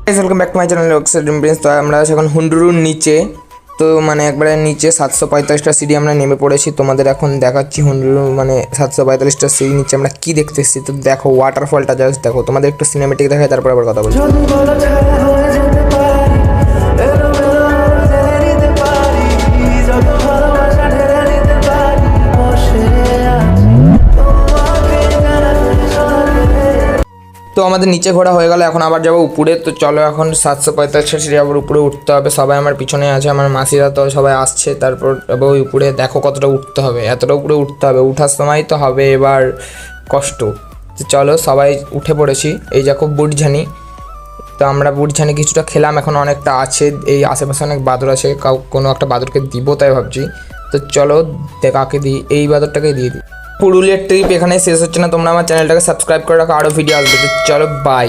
Welcome back to my channel oxidant Prince. তো আমরা এখন হুন্ডুরুর নিচে, তো মানে একবারে নিচে 745টা সিঁড়ি আমরা নেমে পড়েছি। তোমাদের এখন দেখাচ্ছি হুন্ডুরু মানে 745টা সিঁড়ি নিচে আমরা কি দেখতেছি। তো দেখো ওয়াটারফলটা, জাস্ট দেখো। তোমাদের একটু সিনেমেটিক দেখায় তারপর আবার কথা বলছি। তো আমাদের নিচে ঘোরা হয়ে গেল, এখন আবার যাবো উপরে। তো চলো এখন 745টা সিঁড়ি আবার উপরে উঠতে হবে। সবাই আমার পিছনে আছে, আমার মাসিরা তো সবাই আসছে। তারপর ওই উপরে দেখো কতটা উঠতে হবে, এতটা উপরে উঠতে হবে। উঠার সময় তো হবে এবার কষ্ট। তো চলো সবাই উঠে পড়েছি। এই দেখো বুটঝানি। তো আমরা বুটঝানি কিছুটা খেলাম, এখন অনেকটা আছে। এই আশেপাশে অনেক বাদর আছে, কোনো একটা বাদরকে দিব তাই ভাবছি। তো চলো কাকে দিই, এই বাদরটাকে দিয়ে দিই। পুরুলিয়ার ট্রিপ এখানে শেষ হচ্ছে না, তোমরা আমার চ্যানেলটাকে সাবস্ক্রাইব করে রাখো, আরও ভিডিও আসবে। তো চলো বাই।